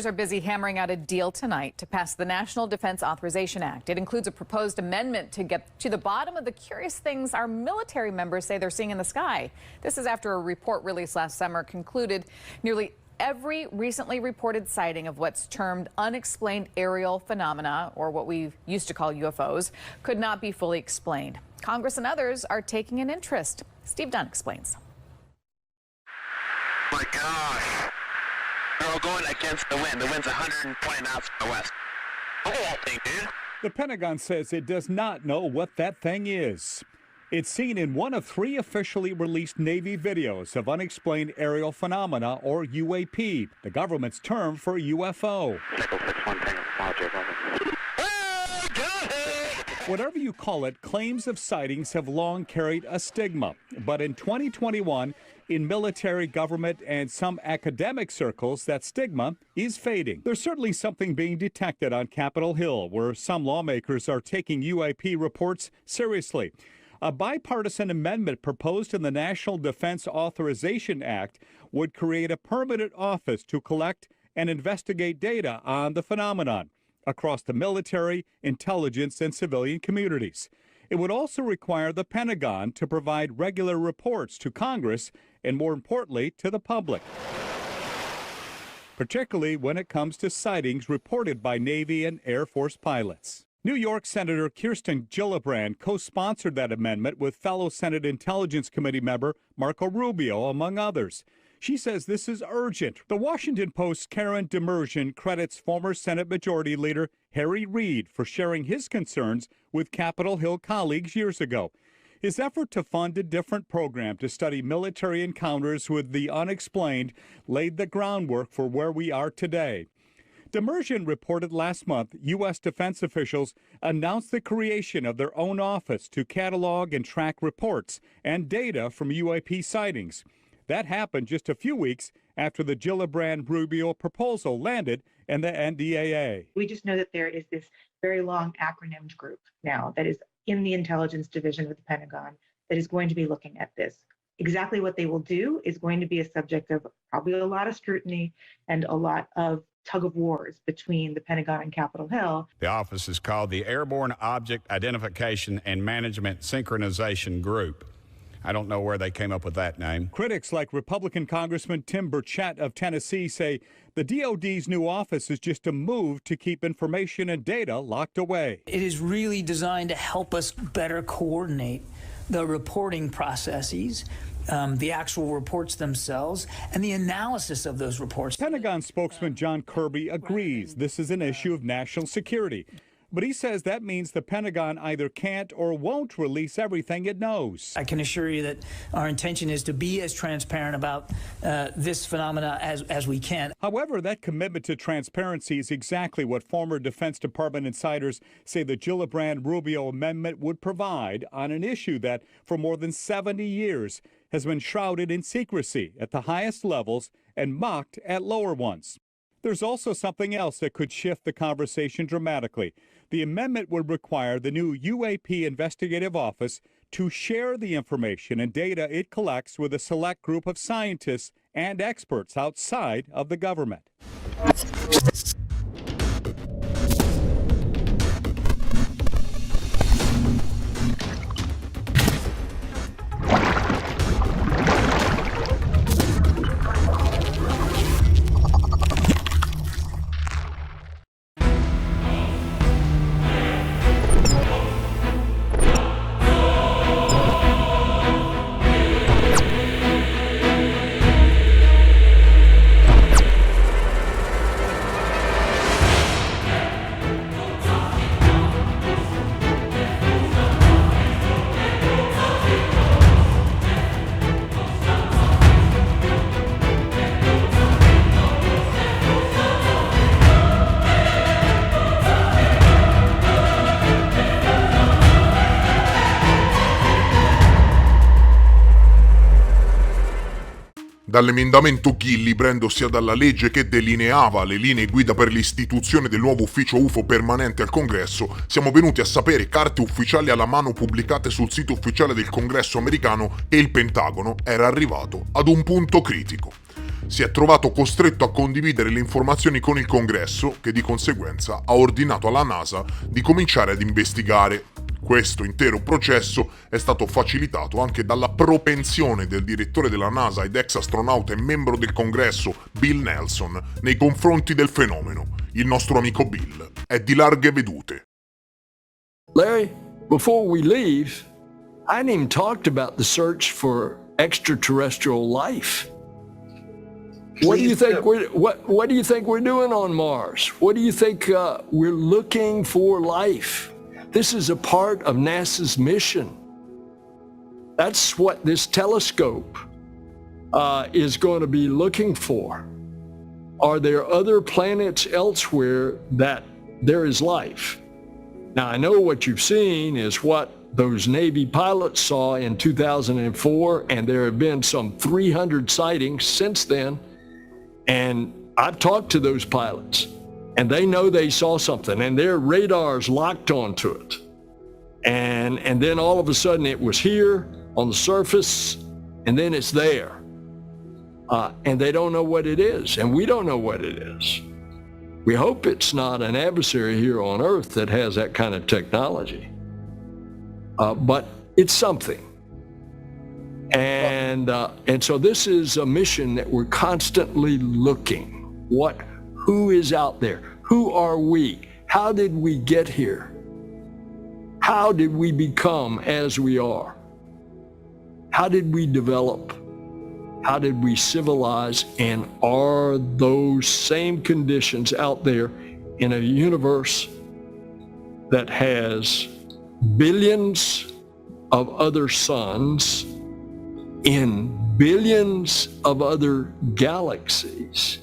Lawmakers are busy hammering out a deal tonight to pass the National Defense Authorization Act. It includes a proposed amendment to get to the bottom of the curious things our military members say they're seeing in the sky. This is after a report released last summer concluded nearly every recently reported sighting of what's termed unexplained aerial phenomena, or what we used to call UFOs, could not be fully explained. Congress and others are taking an interest. Steve Dunn explains. Oh my gosh. They're all going against the wind. The wind's 120 knots from the west. Look at that thing, dude. The Pentagon says it does not know what that thing is. It's seen in one of 3 officially released Navy videos of unexplained aerial phenomena, or UAP, the government's term for UFO. Whatever you call it, claims of sightings have long carried a stigma. But in 2021, in military, government, and some academic circles, that stigma is fading. There's certainly something being detected on Capitol Hill, where some lawmakers are taking UAP reports seriously. A bipartisan amendment proposed in the National Defense Authorization Act would create a permanent office to collect and investigate data on the phenomenon across the military, intelligence, and civilian communities. It would also require the Pentagon to provide regular reports to Congress and, more importantly, to the public, particularly when it comes to sightings reported by Navy and Air Force pilots. New York Senator Kirsten Gillibrand co-sponsored that amendment with fellow Senate Intelligence Committee member Marco Rubio, among others. She says this is urgent. The Washington Post's Karen Demirjian credits former Senate Majority Leader Harry Reid for sharing his concerns with Capitol Hill colleagues years ago. His effort to fund a different program to study military encounters with the unexplained laid the groundwork for where we are today. Demirjian reported last month U.S. defense officials announced the creation of their own office to catalog and track reports and data from UAP sightings. That happened just a few weeks after the Gillibrand-Rubio proposal landed in the NDAA. We just know that there is this very long acronymed group now that is in the intelligence division of the Pentagon that is going to be looking at this. Exactly what they will do is going to be a subject of probably a lot of scrutiny and a lot of tug of wars between the Pentagon and Capitol Hill. The office is called the Airborne Object Identification and Management Synchronization Group. I don't know where they came up with that name. Critics like Republican Congressman Tim Burchett of Tennessee say the DOD's new office is just a move to keep information and data locked away. It is really designed to help us better coordinate the reporting processes, the actual reports themselves, and the analysis of those reports. Pentagon spokesman John Kirby agrees this is an issue of national security. But he says that means the Pentagon either can't or won't release everything it knows. I can assure you that our intention is to be as transparent about this phenomena as we can. However, that commitment to transparency is exactly what former Defense Department insiders say the Gillibrand-Rubio amendment would provide on an issue that, for more than 70 years, has been shrouded in secrecy at the highest levels and mocked at lower ones. There's also something else that could shift the conversation dramatically. The amendment would require the new UAP investigative office to share the information and data it collects with a select group of scientists and experts outside of the government. Dall'emendamento Gillibrand, ossia dalla legge che delineava le linee guida per l'istituzione del nuovo ufficio UFO permanente al Congresso, siamo venuti a sapere carte ufficiali alla mano pubblicate sul sito ufficiale del Congresso americano e il Pentagono era arrivato ad un punto critico. si è trovato costretto a condividere le informazioni con il Congresso, che di conseguenza ha ordinato alla NASA di cominciare ad investigare. Questo intero processo è stato facilitato anche dalla propensione del direttore della NASA ed ex astronauta e membro del Congresso Bill Nelson nei confronti del fenomeno. Il nostro amico Bill è di larghe vedute. Larry, before we leave, I hadn't even talked about the search for extraterrestrial life. What do you think what do you think we're doing on Mars? What do you think we're looking for life? This is a part of NASA's mission. That's what this telescope is going to be looking for. Are there other planets elsewhere that there is life? Now, I know what you've seen is what those Navy pilots saw in 2004, and there have been some 300 sightings since then. And I've talked to those pilots, and they know they saw something, and their radars locked onto it. And then all of a sudden it was here on the surface, and then it's there. And they don't know what it is, and we don't know what it is. We hope it's not an adversary here on Earth that has that kind of technology. But it's something. And so this is a mission that we're constantly looking. Who is out there? Who are we? How did we get here? How did we become as we are? How did we develop? How did we civilize? And are those same conditions out there in a universe that has billions of other suns in billions of other galaxies?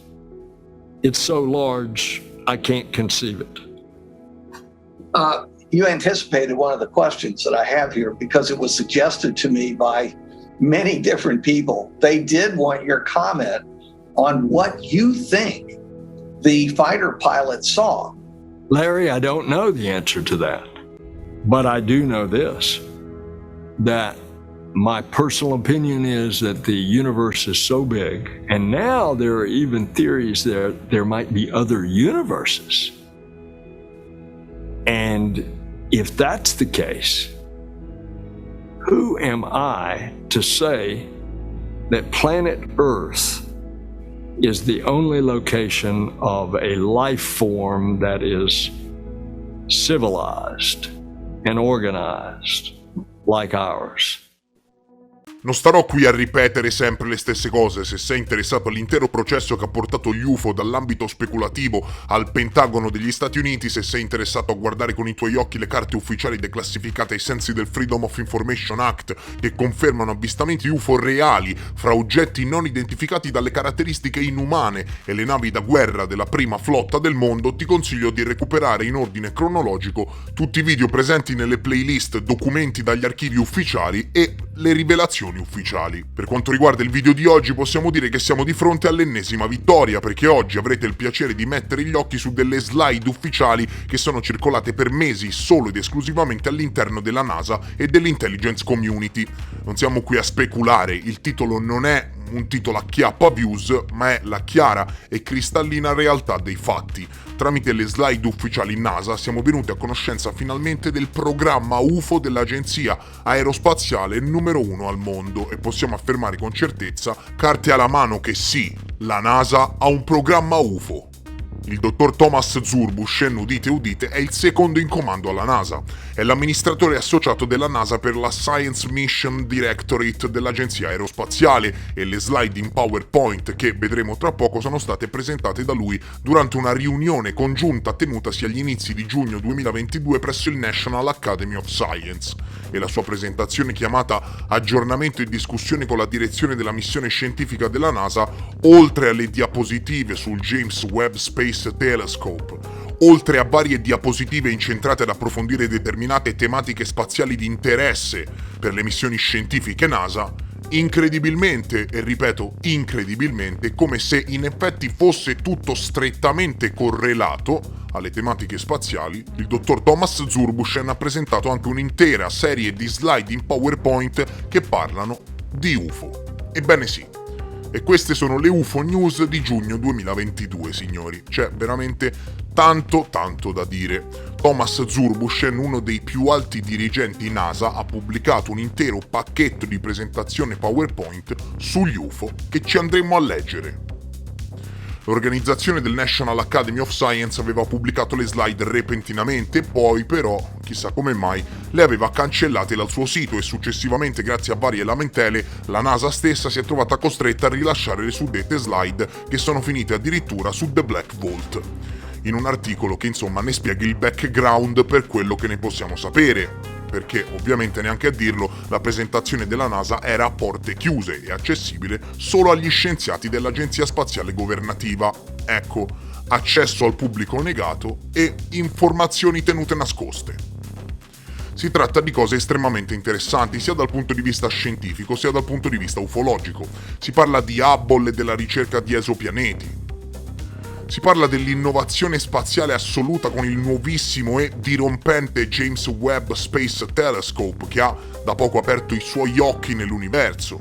It's so large, I can't conceive it. You anticipated one of the questions that I have here because it was suggested to me by many different people. They did want your comment on what you think the fighter pilot saw. Larry, I don't know the answer to that, but I do know this, that my personal opinion is that the universe is so big, and now there are even theories that there might be other universes. And if that's the case, who am I to say that planet Earth is the only location of a life form that is civilized and organized like ours? Non starò qui a ripetere sempre le stesse cose. Se sei interessato all'intero processo che ha portato gli UFO dall'ambito speculativo al Pentagono degli Stati Uniti, se sei interessato a guardare con i tuoi occhi le carte ufficiali declassificate ai sensi del Freedom of Information Act che confermano avvistamenti UFO reali fra oggetti non identificati dalle caratteristiche inumane e le navi da guerra della prima flotta del mondo, ti consiglio di recuperare in ordine cronologico tutti i video presenti nelle playlist documenti dagli archivi ufficiali e le rivelazioni ufficiali. Per quanto riguarda il video di oggi, possiamo dire che siamo di fronte all'ennesima vittoria, perché oggi avrete il piacere di mettere gli occhi su delle slide ufficiali che sono circolate per mesi solo ed esclusivamente all'interno della NASA e dell'intelligence community. Non siamo qui a speculare, il titolo non è un titolo a chiappa views, ma è la chiara e cristallina realtà dei fatti. Tramite le slide ufficiali NASA siamo venuti a conoscenza finalmente del programma UFO dell'agenzia aerospaziale numero 1 al mondo e possiamo affermare con certezza, carte alla mano, che sì, la NASA ha un programma UFO. Il dottor Thomas Zurbuchen, udite udite, è il secondo in comando alla NASA. È l'amministratore associato della NASA per la Science Mission Directorate dell'agenzia aerospaziale e le slide in PowerPoint che vedremo tra poco sono state presentate da lui durante una riunione congiunta tenutasi agli inizi di giugno 2022 presso il National Academy of Science. E la sua presentazione, chiamata Aggiornamento e discussione con la direzione della missione scientifica della NASA, oltre alle diapositive sul James Webb Space Telescope, oltre a varie diapositive incentrate ad approfondire determinate tematiche spaziali di interesse per le missioni scientifiche NASA, incredibilmente, e ripeto incredibilmente, come se in effetti fosse tutto strettamente correlato alle tematiche spaziali, il dottor Thomas Zurbuchen ha presentato anche un'intera serie di slide in PowerPoint che parlano di UFO. Ebbene sì, E queste sono le UFO News di giugno 2022, signori. C'è veramente tanto da dire. Thomas Zurbuchen, uno dei più alti dirigenti NASA, ha pubblicato un intero pacchetto di presentazione PowerPoint sugli UFO che ci andremo a leggere. L'organizzazione del National Academy of Science aveva pubblicato le slide repentinamente, poi però, chissà come mai, le aveva cancellate dal suo sito e successivamente, grazie a varie lamentele, la NASA stessa si è trovata costretta a rilasciare le suddette slide che sono finite addirittura su The Black Vault, in un articolo che insomma ne spiega il background per quello che ne possiamo sapere. Perché ovviamente neanche a dirlo, la presentazione della NASA era a porte chiuse e accessibile solo agli scienziati dell'Agenzia Spaziale Governativa. Ecco, accesso al pubblico negato e informazioni tenute nascoste. Si tratta di cose estremamente interessanti sia dal punto di vista scientifico sia dal punto di vista ufologico. Si parla di Hubble e della ricerca di esopianeti. Si parla dell'innovazione spaziale assoluta con il nuovissimo e dirompente James Webb Space Telescope che ha da poco aperto i suoi occhi nell'universo.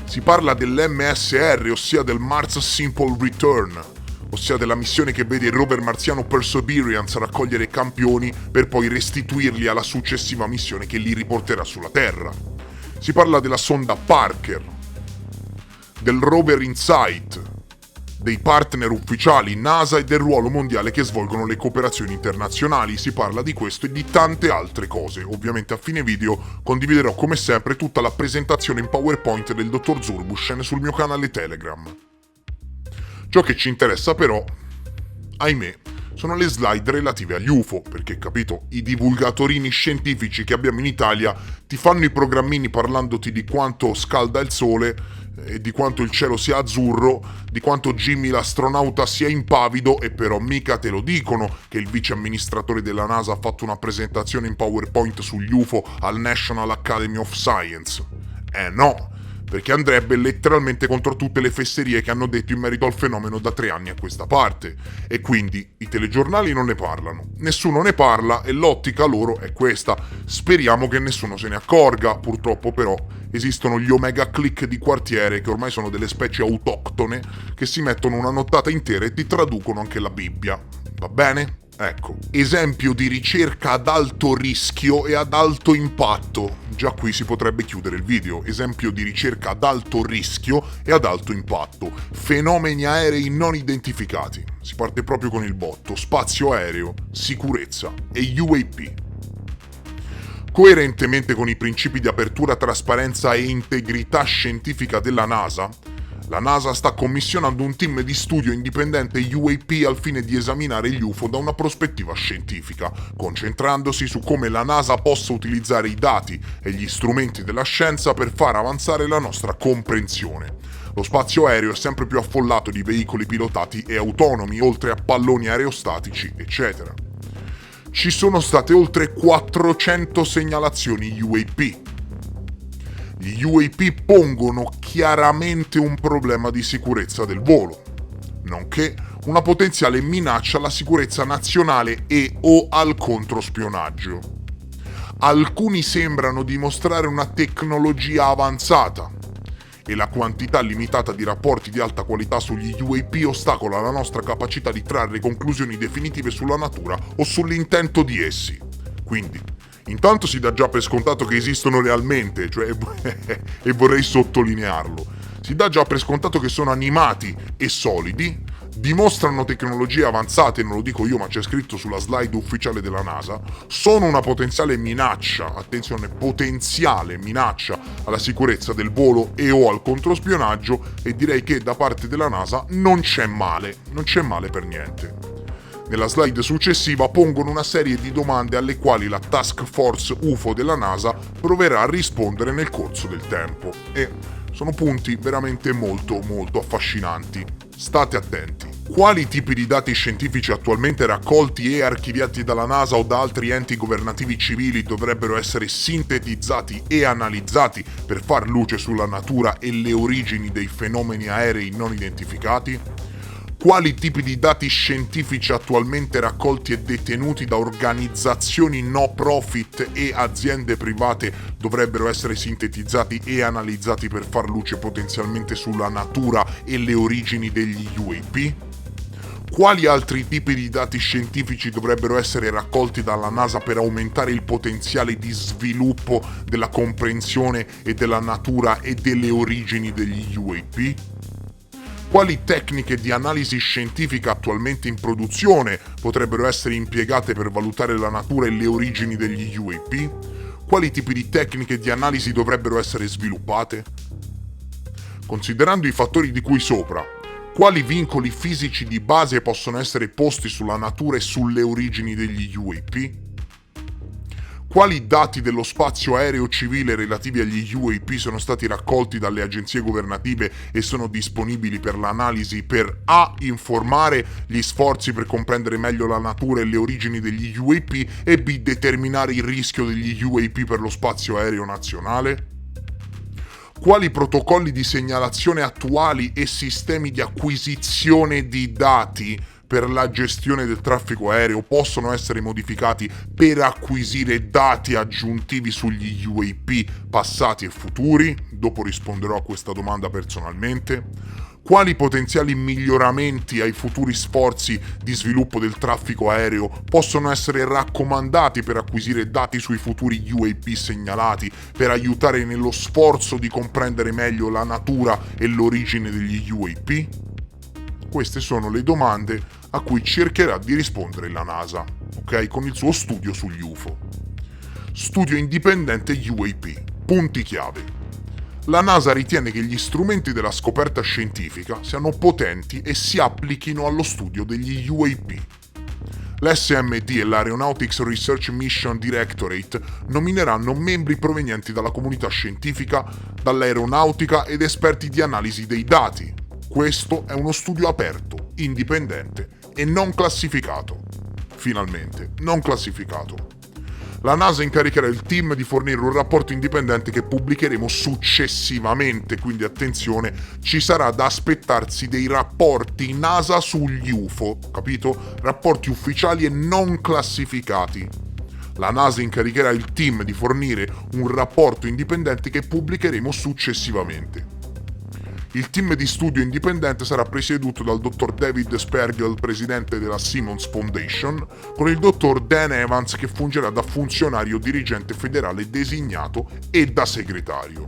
Si parla dell'MSR, ossia del Mars Simple Return, ossia della missione che vede il rover marziano Perseverance raccogliere campioni per poi restituirli alla successiva missione che li riporterà sulla Terra. Si parla della sonda Parker, del rover InSight, dei partner ufficiali NASA e del ruolo mondiale che svolgono le cooperazioni internazionali. Si parla di questo e di tante altre cose. Ovviamente a fine video condividerò come sempre tutta la presentazione in PowerPoint del dottor Zurbuchen sul mio canale Telegram. Ciò che ci interessa però, ahimè, sono le slide relative agli UFO, perché capito, i divulgatorini scientifici che abbiamo in Italia ti fanno i programmini parlandoti di quanto scalda il sole e di quanto il cielo sia azzurro, di quanto Jimmy l'astronauta sia impavido, e però mica te lo dicono che il vice amministratore della NASA ha fatto una presentazione in PowerPoint sugli UFO al National Academy of Science. No, perché andrebbe letteralmente contro tutte le fesserie che hanno detto in merito al fenomeno da 3 anni a questa parte. E quindi i telegiornali non ne parlano, nessuno ne parla e l'ottica loro è questa. Speriamo che nessuno se ne accorga. Purtroppo però esistono gli omega click di quartiere che ormai sono delle specie autoctone che si mettono una nottata intera e ti traducono anche la Bibbia. Va bene? Ecco, esempio di ricerca ad alto rischio e ad alto impatto. Già qui si potrebbe chiudere il video. Esempio di ricerca ad alto rischio e ad alto impatto. Fenomeni aerei non identificati. Si parte proprio con il botto. Spazio aereo, sicurezza e UAP. Coerentemente con i principi di apertura, trasparenza e integrità scientifica della NASA, la NASA sta commissionando un team di studio indipendente UAP al fine di esaminare gli UFO da una prospettiva scientifica, concentrandosi su come la NASA possa utilizzare i dati e gli strumenti della scienza per far avanzare la nostra comprensione. Lo spazio aereo è sempre più affollato di veicoli pilotati e autonomi, oltre a palloni aerostatici, eccetera. Ci sono state oltre 400 segnalazioni UAP. Gli UAP pongono chiaramente un problema di sicurezza del volo, nonché una potenziale minaccia alla sicurezza nazionale e o al controspionaggio. Alcuni sembrano dimostrare una tecnologia avanzata e la quantità limitata di rapporti di alta qualità sugli UAP ostacola la nostra capacità di trarre conclusioni definitive sulla natura o sull'intento di essi. Quindi, intanto si dà già per scontato che esistono realmente, e vorrei sottolinearlo, si dà già per scontato che sono animati e solidi, dimostrano tecnologie avanzate, non lo dico io ma c'è scritto sulla slide ufficiale della NASA, sono una potenziale minaccia, attenzione, potenziale minaccia alla sicurezza del volo e o al controspionaggio, e direi che da parte della NASA non c'è male per niente. Nella slide successiva pongono una serie di domande alle quali la Task Force UFO della NASA proverà a rispondere nel corso del tempo. E sono punti veramente molto affascinanti. State attenti. Quali tipi di dati scientifici attualmente raccolti e archiviati dalla NASA o da altri enti governativi civili dovrebbero essere sintetizzati e analizzati per far luce sulla natura e le origini dei fenomeni aerei non identificati? Quali tipi di dati scientifici attualmente raccolti e detenuti da organizzazioni no profit e aziende private dovrebbero essere sintetizzati e analizzati per far luce potenzialmente sulla natura e le origini degli UAP? Quali altri tipi di dati scientifici dovrebbero essere raccolti dalla NASA per aumentare il potenziale di sviluppo della comprensione e della natura e delle origini degli UAP? Quali tecniche di analisi scientifica attualmente in produzione potrebbero essere impiegate per valutare la natura e le origini degli UAP? Quali tipi di tecniche di analisi dovrebbero essere sviluppate? Considerando i fattori di cui sopra, quali vincoli fisici di base possono essere posti sulla natura e sulle origini degli UAP? Quali dati dello spazio aereo civile relativi agli UAP sono stati raccolti dalle agenzie governative e sono disponibili per l'analisi per A. informare gli sforzi per comprendere meglio la natura e le origini degli UAP e B. determinare il rischio degli UAP per lo spazio aereo nazionale? Quali protocolli di segnalazione attuali e sistemi di acquisizione di dati per la gestione del traffico aereo possono essere modificati per acquisire dati aggiuntivi sugli UAP passati e futuri? Dopo risponderò a questa domanda personalmente. Quali potenziali miglioramenti ai futuri sforzi di sviluppo del traffico aereo possono essere raccomandati per acquisire dati sui futuri UAP segnalati per aiutare nello sforzo di comprendere meglio la natura e l'origine degli UAP? Queste sono le domande a cui cercherà di rispondere la NASA, ok? Con il suo studio sugli UFO. Studio indipendente UAP. Punti chiave. La NASA ritiene che gli strumenti della scoperta scientifica siano potenti e si applichino allo studio degli UAP. L'SMD e l'Aeronautics Research Mission Directorate nomineranno membri provenienti dalla comunità scientifica, dall'aeronautica ed esperti di analisi dei dati. Questo è uno studio aperto, indipendente e non classificato. Finalmente, non classificato. La NASA incaricherà il team di fornire un rapporto indipendente che pubblicheremo successivamente, quindi attenzione, ci sarà da aspettarsi dei rapporti NASA sugli UFO, capito? Rapporti ufficiali e non classificati. La NASA incaricherà il team di fornire un rapporto indipendente che pubblicheremo successivamente. Il team di studio indipendente sarà presieduto dal dottor David Spergel, presidente della Simmons Foundation, con il dottor Dan Evans che fungerà da funzionario dirigente federale designato e da segretario.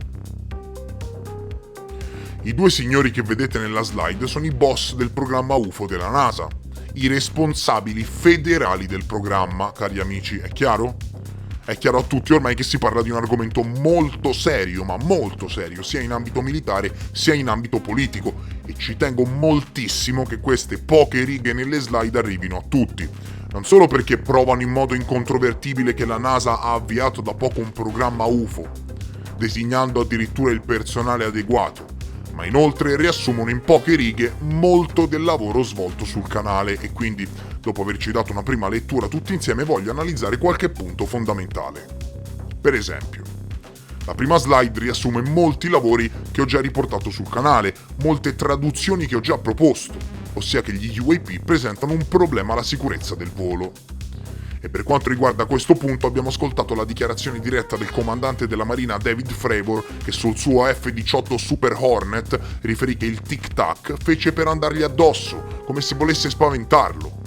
I due signori che vedete nella slide sono i boss del programma UFO della NASA, i responsabili federali del programma, cari amici, è chiaro? È chiaro a tutti ormai che si parla di un argomento molto serio, ma molto serio, sia in ambito militare sia in ambito politico, e ci tengo moltissimo che queste poche righe nelle slide arrivino a tutti. Non solo perché provano in modo incontrovertibile che la NASA ha avviato da poco un programma UFO, designando addirittura il personale adeguato, ma inoltre riassumono in poche righe molto del lavoro svolto sul canale e quindi, dopo averci dato una prima lettura tutti insieme, voglio analizzare qualche punto fondamentale. Per esempio, la prima slide riassume molti lavori che ho già riportato sul canale, molte traduzioni che ho già proposto, ossia che gli UAP presentano un problema alla sicurezza del volo. E per quanto riguarda questo punto abbiamo ascoltato la dichiarazione diretta del comandante della Marina David Fravor, che sul suo F-18 Super Hornet riferì che il tic-tac fece per andargli addosso, come se volesse spaventarlo.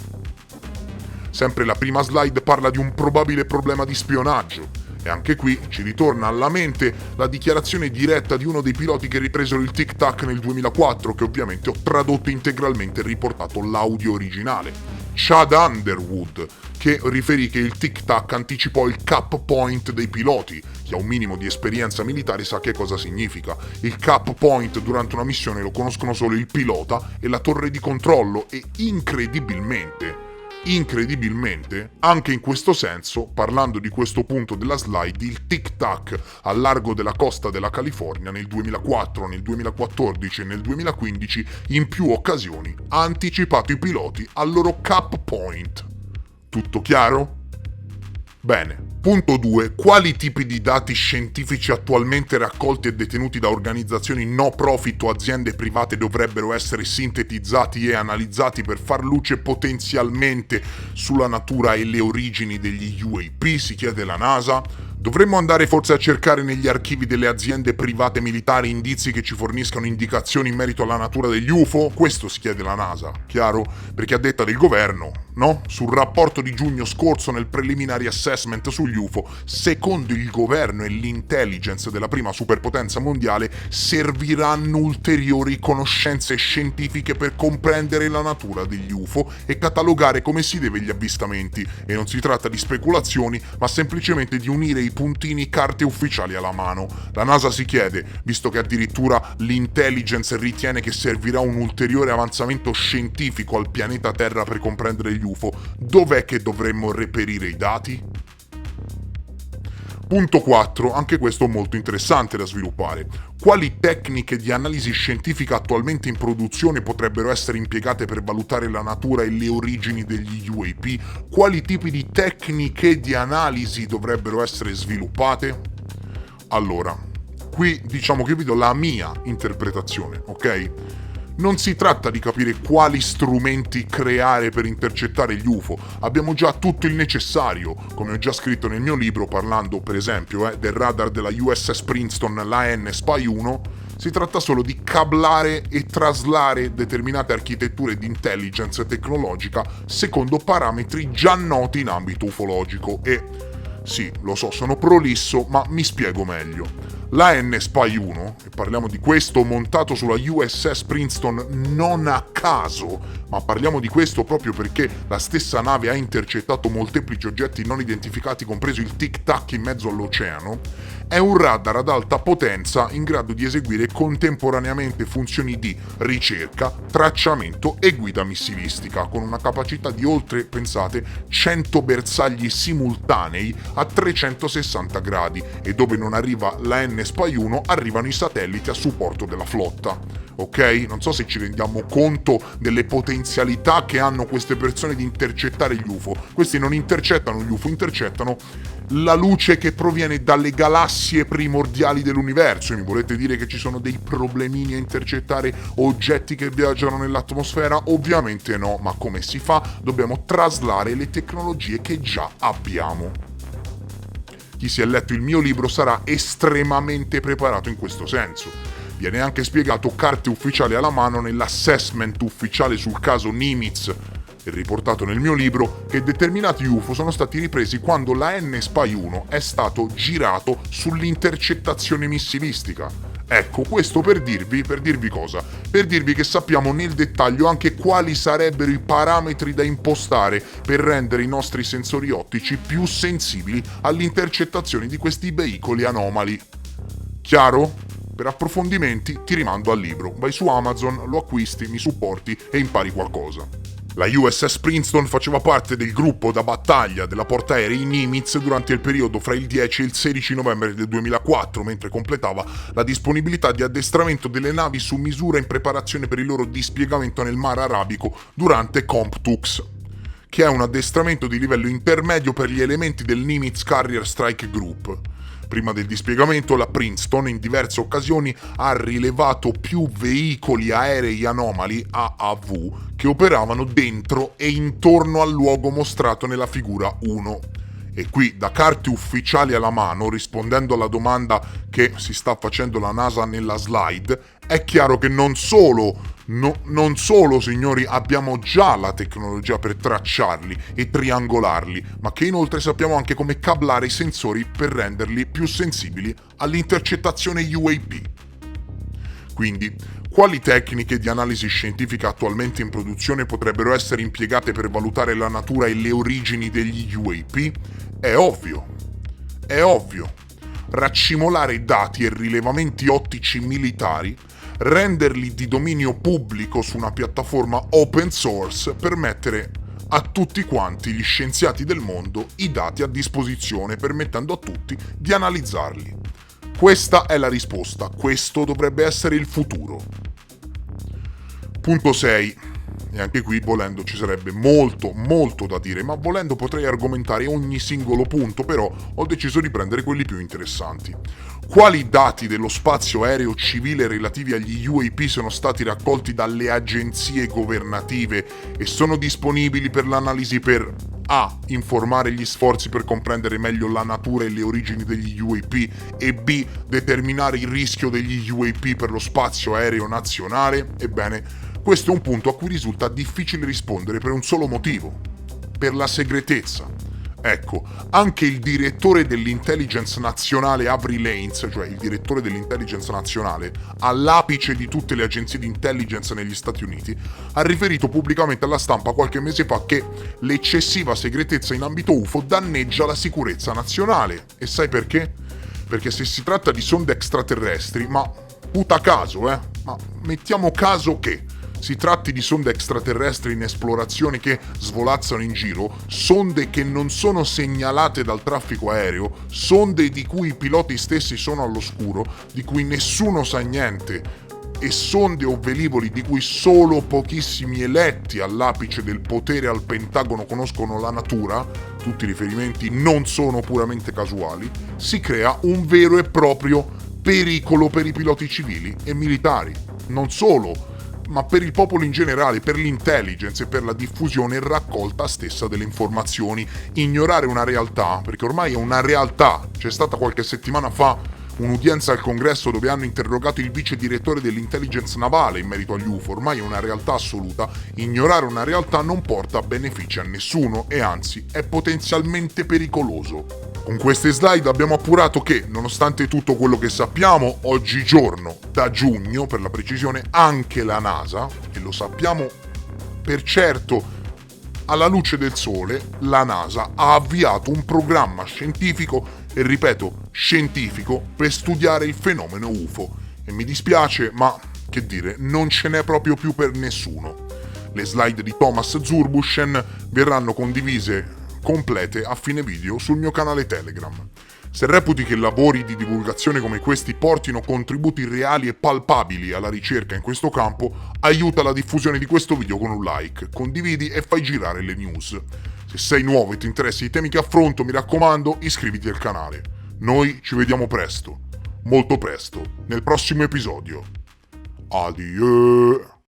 Sempre la prima slide parla di un probabile problema di spionaggio, e anche qui ci ritorna alla mente la dichiarazione diretta di uno dei piloti che ripresero il tic-tac nel 2004, che ovviamente ho tradotto integralmente e riportato l'audio originale. Chad Underwood, che riferì che il tic-tac anticipò il cap point dei piloti. Chi ha un minimo di esperienza militare sa che cosa significa. Il cap point durante una missione lo conoscono solo il pilota e la torre di controllo e incredibilmente, anche in questo senso, parlando di questo punto della slide, il tic-tac al largo della costa della California nel 2004, nel 2014 e nel 2015 in più occasioni ha anticipato i piloti al loro cap point. Tutto chiaro? Bene, Punto 2. Quali tipi di dati scientifici attualmente raccolti e detenuti da organizzazioni no profit o aziende private dovrebbero essere sintetizzati e analizzati per far luce potenzialmente sulla natura e le origini degli UAP, si chiede la NASA. Dovremmo andare forse a cercare negli archivi delle aziende private militari indizi che ci forniscano indicazioni in merito alla natura degli UFO? Questo si chiede la NASA, chiaro? Perché a detta del governo, no? Sul rapporto di giugno scorso nel preliminary assessment sugli UFO, secondo il governo e l'intelligence della prima superpotenza mondiale, serviranno ulteriori conoscenze scientifiche per comprendere la natura degli UFO e catalogare come si deve gli avvistamenti. E non si tratta di speculazioni, ma semplicemente di unire i puntini carte ufficiali alla mano. La NASA si chiede, visto che addirittura l'intelligence ritiene che servirà un ulteriore avanzamento scientifico al pianeta Terra per comprendere gli UFO, dov'è che dovremmo reperire i dati? Punto 4, anche questo molto interessante da sviluppare. Quali tecniche di analisi scientifica attualmente in produzione potrebbero essere impiegate per valutare la natura e le origini degli UAP? Quali tipi di tecniche di analisi dovrebbero essere sviluppate? Allora, qui diciamo che vi do la mia interpretazione, ok? Non si tratta di capire quali strumenti creare per intercettare gli UFO, abbiamo già tutto il necessario, come ho già scritto nel mio libro parlando per esempio del radar della USS Princeton, l'AN Spy 1, si tratta solo di cablare e traslare determinate architetture di intelligence tecnologica secondo parametri già noti in ambito ufologico e... sì, lo so, sono prolisso, ma mi spiego meglio. L'AN Spy 1, e parliamo di questo montato sulla USS Princeton non a caso, ma parliamo di questo proprio perché la stessa nave ha intercettato molteplici oggetti non identificati, compreso il Tic Tac in mezzo all'oceano, è un radar ad alta potenza in grado di eseguire contemporaneamente funzioni di ricerca, tracciamento e guida missilistica, con una capacità di oltre, pensate, 100 bersagli simultanei a 360 gradi e dove non arriva la N Spy 1 arrivano i satelliti a supporto della flotta. Ok? Non so se ci rendiamo conto delle potenzialità che hanno queste persone di intercettare gli UFO. Questi non intercettano gli UFO, intercettano la luce che proviene dalle galassie primordiali dell'universo. E mi volete dire che ci sono dei problemini a intercettare oggetti che viaggiano nell'atmosfera? Ovviamente no, ma come si fa? Dobbiamo traslare le tecnologie che già abbiamo. Chi si è letto il mio libro sarà estremamente preparato in questo senso. Viene anche spiegato carte ufficiali alla mano nell'assessment ufficiale sul caso Nimitz, e riportato nel mio libro, che determinati UFO sono stati ripresi quando la N Spy 1 è stato girato sull'intercettazione missilistica. Ecco, questo per dirvi cosa? Per dirvi che sappiamo nel dettaglio anche quali sarebbero i parametri da impostare per rendere i nostri sensori ottici più sensibili all'intercettazione di questi veicoli anomali. Chiaro? Per approfondimenti ti rimando al libro. Vai su Amazon, lo acquisti, mi supporti e impari qualcosa. La USS Princeton faceva parte del gruppo da battaglia della portaerei Nimitz durante il periodo fra il 10 e il 16 novembre del 2004, mentre completava la disponibilità di addestramento delle navi su misura in preparazione per il loro dispiegamento nel Mar Arabico durante CompTUX, che è un addestramento di livello intermedio per gli elementi del Nimitz Carrier Strike Group. Prima del dispiegamento, la Princeton in diverse occasioni ha rilevato più veicoli aerei anomali AAV che operavano dentro e intorno al luogo mostrato nella figura 1. E qui, da carte ufficiali alla mano, rispondendo alla domanda che si sta facendo la NASA nella slide, è chiaro che non solo, signori, abbiamo già la tecnologia per tracciarli e triangolarli, ma che inoltre sappiamo anche come cablare i sensori per renderli più sensibili all'intercettazione UAP. Quindi, quali tecniche di analisi scientifica attualmente in produzione potrebbero essere impiegate per valutare la natura e le origini degli UAP? È ovvio. Raccimolare dati e rilevamenti ottici militari, renderli di dominio pubblico su una piattaforma open source per mettere a tutti quanti gli scienziati del mondo i dati a disposizione, permettendo a tutti di analizzarli. Questa è la risposta, questo dovrebbe essere il futuro. Punto 6. e anche qui volendo ci sarebbe molto da dire, ma volendo potrei argomentare ogni singolo punto, però ho deciso di prendere quelli più interessanti. Quali dati dello spazio aereo civile relativi agli UAP sono stati raccolti dalle agenzie governative e sono disponibili per l'analisi per A. Informare gli sforzi per comprendere meglio la natura e le origini degli UAP e B. Determinare il rischio degli UAP per lo spazio aereo nazionale? Ebbene, questo è un punto a cui risulta difficile rispondere per un solo motivo: per la segretezza. Ecco, anche il direttore dell'intelligence nazionale Avery Lanes, cioè il direttore dell'intelligence nazionale, all'apice di tutte le agenzie di intelligence negli Stati Uniti, ha riferito pubblicamente alla stampa qualche mese fa che l'eccessiva segretezza in ambito UFO danneggia la sicurezza nazionale. E sai perché? Perché se si tratta di sonde extraterrestri, ma puta caso, ma mettiamo caso che si tratti di sonde extraterrestri in esplorazione che svolazzano in giro, sonde che non sono segnalate dal traffico aereo, sonde di cui i piloti stessi sono all'oscuro, di cui nessuno sa niente, e sonde o velivoli di cui solo pochissimi eletti all'apice del potere al Pentagono conoscono la natura, tutti i riferimenti non sono puramente casuali, si crea un vero e proprio pericolo per i piloti civili e militari. Non solo, ma per il popolo in generale, per l'intelligence e per la diffusione e raccolta stessa delle informazioni. Ignorare una realtà, perché ormai è una realtà. C'è stata qualche settimana fa un'udienza al Congresso dove hanno interrogato il vice direttore dell'intelligence navale in merito agli UFO, ormai è una realtà assoluta. Ignorare una realtà non porta benefici a nessuno e anzi è potenzialmente pericoloso. Con queste slide abbiamo appurato che, nonostante tutto quello che sappiamo, oggigiorno, da giugno per la precisione, anche la NASA, e lo sappiamo per certo alla luce del sole, la NASA ha avviato un programma scientifico, e ripeto, scientifico, per studiare il fenomeno UFO. E mi dispiace, ma che dire, non ce n'è proprio più per nessuno. Le slide di Thomas Zurbuchen verranno condivise complete a fine video sul mio canale Telegram. Se reputi che lavori di divulgazione come questi portino contributi reali e palpabili alla ricerca in questo campo, aiuta la diffusione di questo video con un like, condividi e fai girare le news. Se sei nuovo e ti interessano i temi che affronto, mi raccomando, iscriviti al canale. Noi ci vediamo presto, molto presto, nel prossimo episodio. Adieu!